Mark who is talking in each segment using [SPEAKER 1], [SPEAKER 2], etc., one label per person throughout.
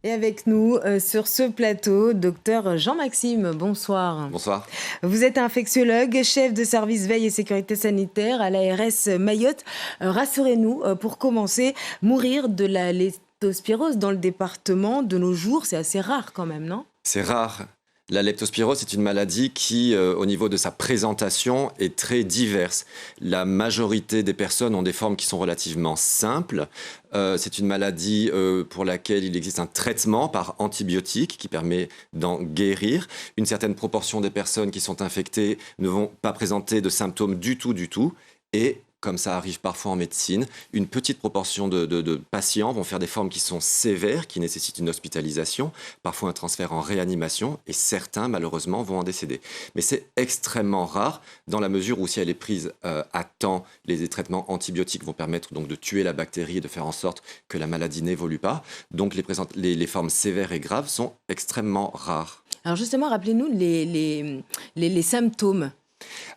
[SPEAKER 1] Et avec nous sur ce plateau, docteur Jean-Maxime, bonsoir.
[SPEAKER 2] Bonsoir.
[SPEAKER 1] Vous êtes infectiologue, chef de service veille et sécurité sanitaire à l'ARS Mayotte. Rassurez-nous, pour commencer, mourir de la leptospirose dans le département de nos jours, c'est assez rare quand même, non?
[SPEAKER 2] C'est rare. La leptospirose, c'est une maladie qui, au niveau de sa présentation, est très diverse. La majorité des personnes ont des formes qui sont relativement simples. C'est une maladie pour laquelle il existe un traitement par antibiotiques qui permet d'en guérir. Une certaine proportion des personnes qui sont infectées ne vont pas présenter de symptômes du tout. Et comme ça arrive parfois en médecine, une petite proportion de patients vont faire des formes qui sont sévères, qui nécessitent une hospitalisation, parfois un transfert en réanimation, et certains, malheureusement, vont en décéder. Mais c'est extrêmement rare, dans la mesure où si elle est prise à temps, les traitements antibiotiques vont permettre donc de tuer la bactérie et de faire en sorte que la maladie n'évolue pas. Donc les formes sévères et graves sont extrêmement rares.
[SPEAKER 1] Alors justement, rappelez-nous les symptômes.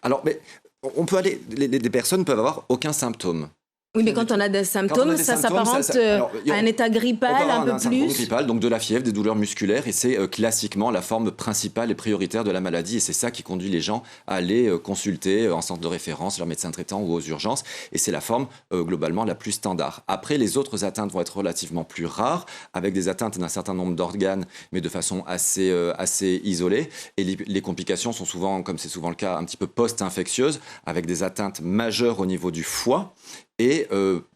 [SPEAKER 2] Alors, mais on peut aller, des personnes peuvent avoir aucun symptôme.
[SPEAKER 1] Oui, mais quand on a des symptômes, ça s'apparente à un état grippal un peu
[SPEAKER 2] un syndrome
[SPEAKER 1] plus.
[SPEAKER 2] grippal, donc de la fièvre, des douleurs musculaires, et c'est classiquement la forme principale et prioritaire de la maladie, et c'est ça qui conduit les gens à aller consulter en centre de référence, leur médecin traitant ou aux urgences, et c'est la forme globalement la plus standard. Après, les autres atteintes vont être relativement plus rares, avec des atteintes d'un certain nombre d'organes, mais de façon assez isolée, et les complications sont souvent, comme c'est souvent le cas, un petit peu post-infectieuses, avec des atteintes majeures au niveau du foie, et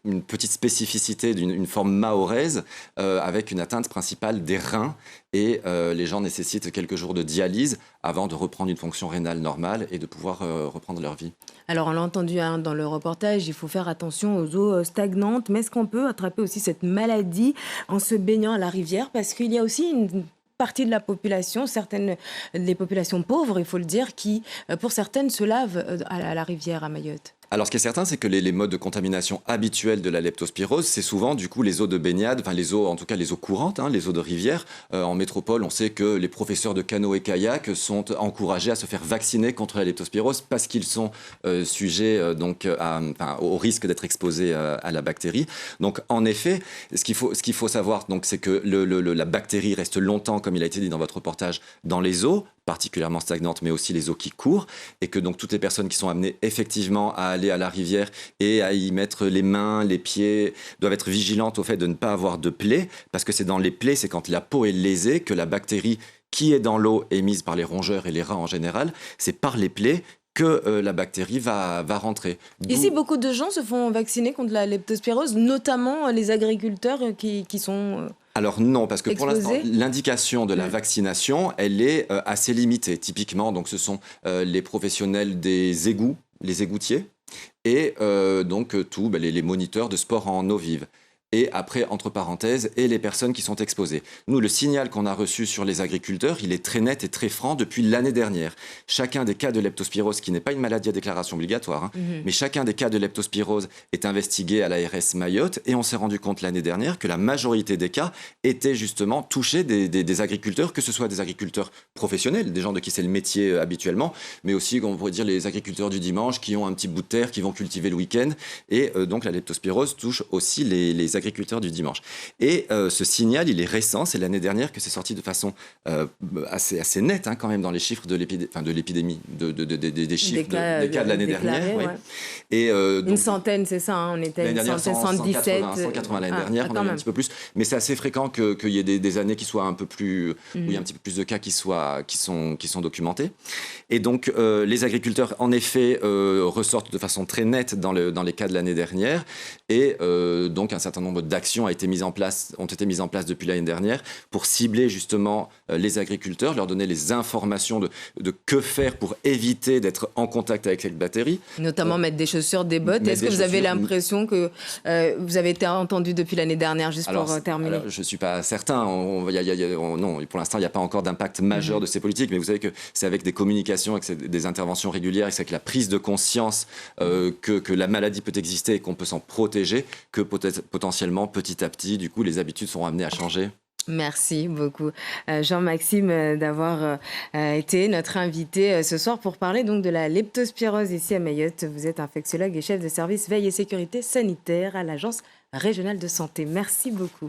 [SPEAKER 2] une petite spécificité d'une forme mahoraise avec une atteinte principale des reins. Et les gens nécessitent quelques jours de dialyse avant de reprendre une fonction rénale normale et de pouvoir reprendre leur vie.
[SPEAKER 1] Alors, on l'a entendu dans le reportage, il faut faire attention aux eaux stagnantes. Mais est-ce qu'on peut attraper aussi cette maladie en se baignant à la rivière? Parce qu'il y a aussi une partie de la population, certaines des populations pauvres, il faut le dire, qui, pour certaines, se lavent à la rivière à Mayotte.
[SPEAKER 2] Alors, ce qui est certain, c'est que les modes de contamination habituels de la leptospirose, c'est souvent du coup les eaux de baignade, enfin les eaux, en tout cas les eaux courantes, les eaux de rivière. En métropole, on sait que les professeurs de canot et kayak sont encouragés à se faire vacciner contre la leptospirose parce qu'ils sont sujets au risque d'être exposés à la bactérie. Donc, en effet, ce qu'il faut savoir, donc, c'est que la bactérie reste longtemps, comme il a été dit dans votre reportage, dans les eaux, particulièrement stagnantes, mais aussi les eaux qui courent, et que donc toutes les personnes qui sont amenées effectivement à aller à la rivière et à y mettre les mains, les pieds, doivent être vigilantes au fait de ne pas avoir de plaies, parce que c'est dans les plaies, c'est quand la peau est lésée que la bactérie qui est dans l'eau émise par les rongeurs et les rats en général, c'est par les plaies que la bactérie va rentrer.
[SPEAKER 1] Ici, beaucoup de gens se font vacciner contre la leptospirose, notamment les agriculteurs qui sont
[SPEAKER 2] Alors non, parce que pour l'instant,
[SPEAKER 1] exposés.
[SPEAKER 2] l'indication de la vaccination, elle est assez limitée. Typiquement, donc, ce sont les professionnels des égouts, les égoutiers, et les moniteurs de sport en eau vive. Et après, entre parenthèses, et les personnes qui sont exposées. Nous, le signal qu'on a reçu sur les agriculteurs, il est très net et très franc depuis l'année dernière. Chacun des cas de leptospirose, qui n'est pas une maladie à déclaration obligatoire, mais chacun des cas de leptospirose est investigué à l'ARS Mayotte, et on s'est rendu compte l'année dernière que la majorité des cas étaient justement touchés des agriculteurs, que ce soit des agriculteurs professionnels, des gens de qui c'est le métier habituellement, mais aussi, on pourrait dire, les agriculteurs du dimanche qui ont un petit bout de terre, qui vont cultiver le week-end, et donc la leptospirose touche aussi les agriculteurs du dimanche. Et ce signal, il est récent, c'est l'année dernière que c'est sorti de façon assez nette quand même dans les chiffres de l'épidémie, des chiffres des cas de l'année dernière.
[SPEAKER 1] Ouais.
[SPEAKER 2] Et,
[SPEAKER 1] une centaine, c'est ça, on était à une centaine, 117.
[SPEAKER 2] 180 l'année dernière, on a eu un petit peu plus. Mais c'est assez fréquent qu'il y ait des années qui soient un peu plus, où il y a un petit peu plus de cas qui sont documentés. Et donc, les agriculteurs, en effet, ressortent de façon très nette dans les cas de l'année dernière. Et donc, un certain nombre d'actions ont été mises en place depuis l'année dernière pour cibler justement les agriculteurs, leur donner les informations de que faire pour éviter d'être en contact avec cette bactérie.
[SPEAKER 1] Notamment mettre des chaussures, des bottes. Est-ce que vous avez l'impression que vous avez été entendu depuis l'année dernière, juste pour terminer?
[SPEAKER 2] Alors, je ne suis pas certain. Non, pour l'instant, il n'y a pas encore d'impact majeur de ces politiques, mais vous savez que c'est avec des communications, avec des interventions régulières, et c'est avec la prise de conscience que la maladie peut exister et qu'on peut s'en protéger, que potentiellement, petit à petit, du coup, les habitudes seront amenées à changer.
[SPEAKER 1] Merci beaucoup, Jean-Maxime, d'avoir été notre invité ce soir pour parler donc de la leptospirose ici à Mayotte. Vous êtes infectiologue et chef de service veille et sécurité sanitaire à l'Agence régionale de santé. Merci beaucoup.